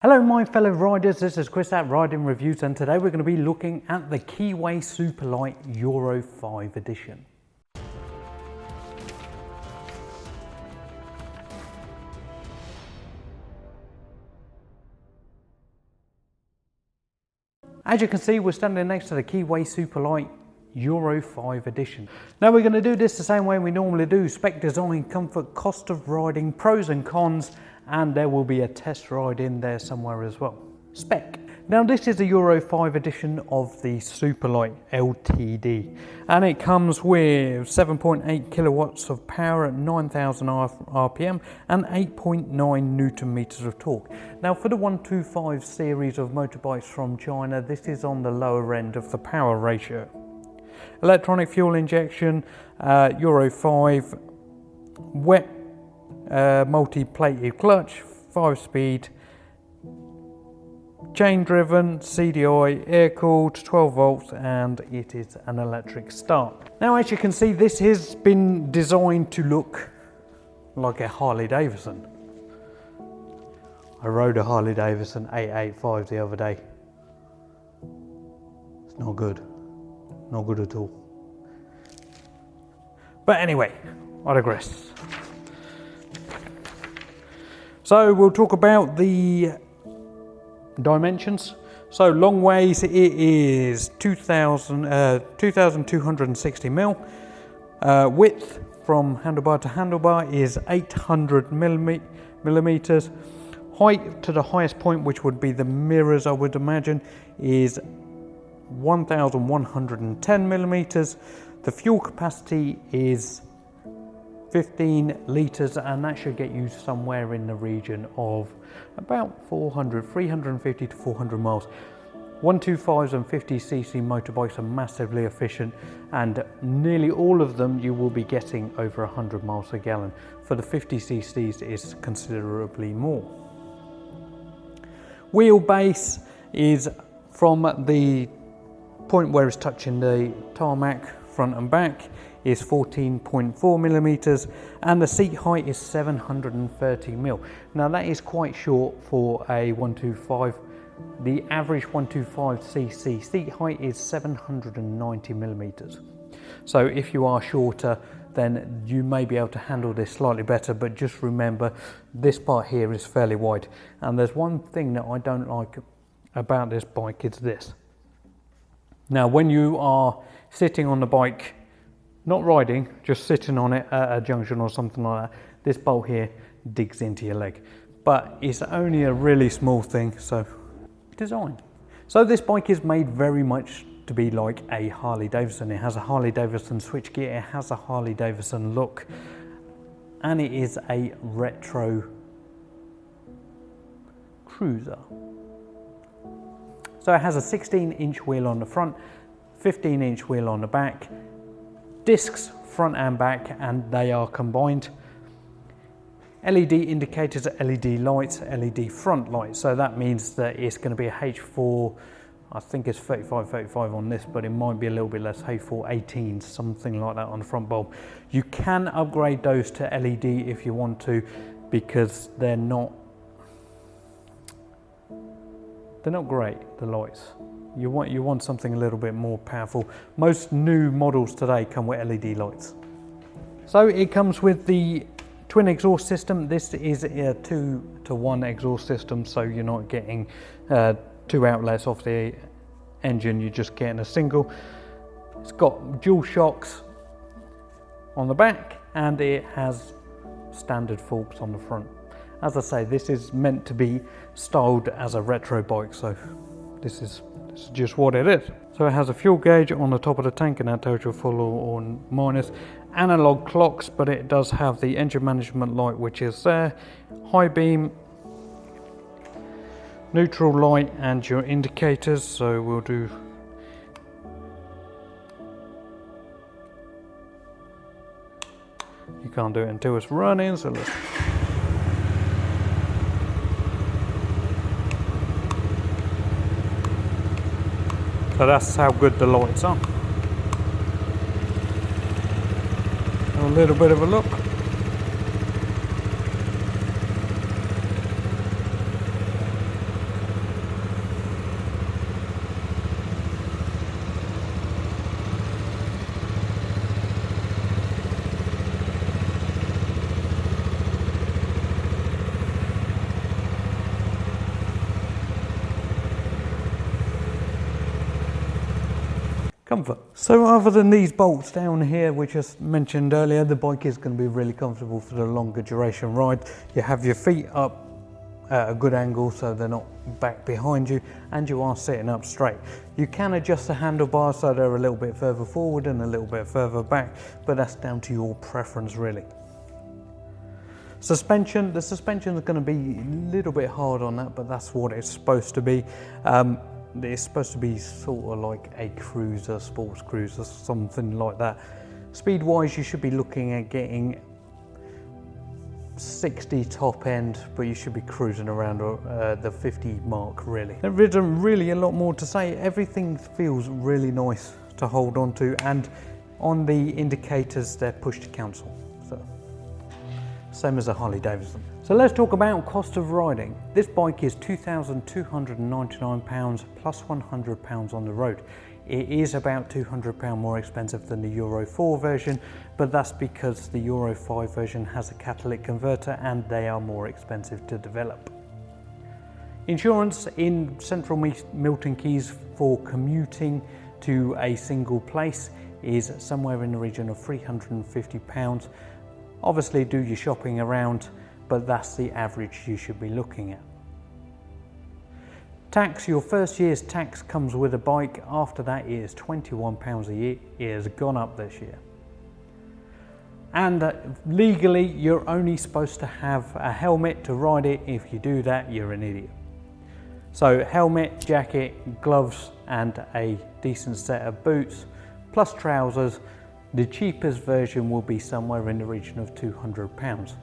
Hello my fellow riders, this is Chris at Riding Reviews, and today we're going to be looking at the Keeway Superlight Euro 5 edition. As you can see, we're standing next to the Keeway Superlight Euro 5 edition. Now we're going to do this the same way we normally do: spec, design, comfort, cost of riding, pros and cons, and there will be a test ride in there somewhere as well. Spec. Now this is the Euro 5 edition of the Superlight LTD, and it comes with 7.8 kilowatts of power at 9,000 RPM and 8.9 Newton meters of torque. Now for the 125 series of motorbikes from China, this is on the lower end of the power ratio. Electronic fuel injection, Euro 5, wet multi-plated clutch, 5-speed, chain driven, CDI, air cooled, 12 volts, and it is an electric start. Now as you can see, this has been designed to look like a Harley Davidson. I rode a Harley Davidson 885 the other day. It's not good. Not good at all. But anyway, I digress. So we'll talk about the dimensions. So long ways, it is 2,260 mil. Width from handlebar to handlebar is 800 millimeters. Height to the highest point, which would be the mirrors, I would imagine, is 1,110 millimeters. The fuel capacity is 15 litres, and that should get you somewhere in the region of about 350 to 400 miles. 125s and 50cc motorbikes are massively efficient, and nearly all of them you will be getting over 100 miles a gallon. For the 50cc's it's considerably more. Wheelbase is from the point where it's touching the tarmac, front and back, is 14.4 millimeters, and the seat height is 730 mil. Now that is quite short for a 125. The average 125cc seat height is 790 millimeters. So if you are shorter, then you may be able to handle this slightly better, but just remember this part here is fairly wide. And there's one thing that I don't like about this bike, it's this. Now when you are sitting on the bike, not riding, just sitting on it at a junction or something like that, this bolt here digs into your leg. But it's only a really small thing, so design. So this bike is made very much to be like a Harley Davidson. It has a Harley Davidson switchgear, it has a Harley Davidson look, and it is a retro cruiser. So it has a 16-inch wheel on the front, 15-inch wheel on the back, discs front and back, and they are combined. LED indicators, LED lights, LED front lights. So that means that it's going to be a H4, I think it's 35 on this, but it might be a little bit less, H4 18, something like that on the front bulb. You can upgrade those to LED if you want to, because they're not great, the lights. You want something a little bit more powerful. Most new models today come with LED lights. So it comes with the twin exhaust system. This is a 2-to-1 exhaust system, so you're not getting two outlets off the engine, you're just getting a single. It's got dual shocks on the back, and it has standard forks on the front. As I say, this is meant to be styled as a retro bike, so this is just what it is. So it has a fuel gauge on the top of the tank, and that tells you full or minus. Analog clocks, but it does have the engine management light, which is there, high beam, neutral light, and your indicators. So we'll do you can't do it until it's running, so let's so that's how good the lights are. A little bit of a look. comfort. So other than these bolts down here, which I mentioned earlier, the bike is going to be really comfortable for the longer duration ride. You have your feet up at a good angle so they're not back behind you, and you are sitting up straight. You can adjust the handlebars so they're a little bit further forward and a little bit further back, but that's down to your preference really. Suspension, the suspension is going to be a little bit hard on that, but that's what it's supposed to be. It's supposed to be sort of like a cruiser, sports cruiser, something like that. Speed wise, you should be looking at getting 60 top end, but you should be cruising around the 50 mark really. There isn't really a lot more to say. Everything feels really nice to hold on to, and on the indicators they're push to cancel, so same as a Harley Davidson. So let's talk about cost of riding. This bike is £2,299 plus £100 on the road. It is about £200 more expensive than the Euro 4 version, but that's because the Euro 5 version has a catalytic converter and they are more expensive to develop. Insurance in central Milton Keynes for commuting to a single place is somewhere in the region of £350. Obviously do your shopping around, but that's the average you should be looking at. Tax, your first year's tax comes with a bike. After that it is £21 a year. It has gone up this year. And legally you're only supposed to have a helmet to ride it. If you do that, you're an idiot. So helmet, jacket, gloves and a decent set of boots plus trousers. The cheapest version will be somewhere in the region of £200.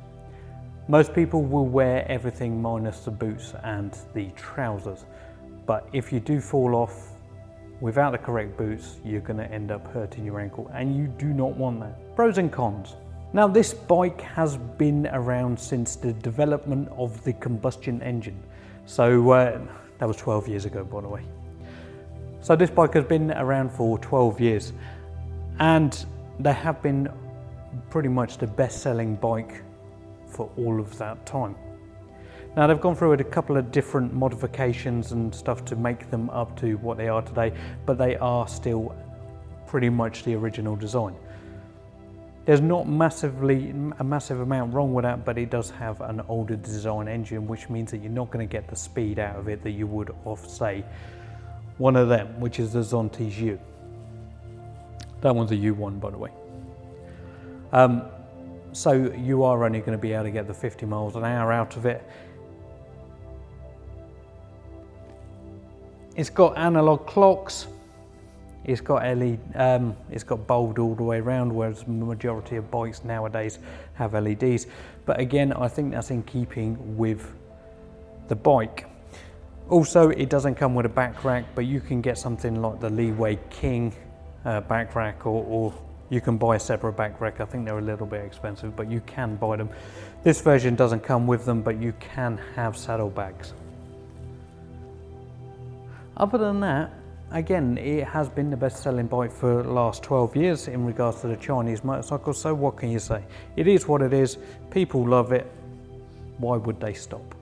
Most people will wear everything minus the boots and the trousers, but if you do fall off without the correct boots, you're going to end up hurting your ankle, and you do not want that. Pros and cons. Now this bike has been around since the development of the combustion engine, so that was 12 years ago by the way. So this bike has been around for 12 years and they have been pretty much the best-selling bike for all of that time. Now they've gone through a couple of different modifications and stuff to make them up to what they are today, but they are still pretty much the original design. There's not a massive amount wrong with that, but it does have an older design engine, which means that you're not going to get the speed out of it that you would off, say, one of them, which is the Zonte's U. That one's a U1 by the way. So you are only going to be able to get the 50 miles an hour out of it. It's got analog clocks. It's got LED. It's got bulbed all the way around, whereas the majority of bikes nowadays have LEDs. But again, I think that's in keeping with the bike. Also, it doesn't come with a back rack, but you can get something like the Keeway King back rack, or you can buy a separate back rack. I think they're a little bit expensive, but you can buy them. This version doesn't come with them, but you can have saddlebags. Other than that, again, it has been the best-selling bike for the last 12 years in regards to the Chinese motorcycles, so what can you say? It is what it is. People love it. Why would they stop?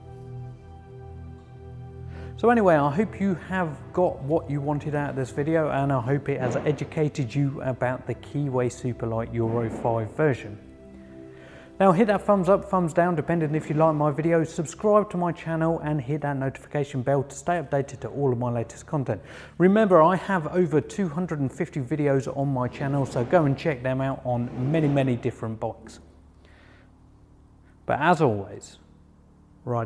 So anyway, I hope you have got what you wanted out of this video, and I hope it has educated you about the Keeway Superlight Euro 5 version. Now hit that thumbs up, thumbs down, depending if you like my videos. Subscribe to my channel and hit that notification bell to stay updated to all of my latest content. Remember, I have over 250 videos on my channel, so go and check them out on many different bikes. But as always, ride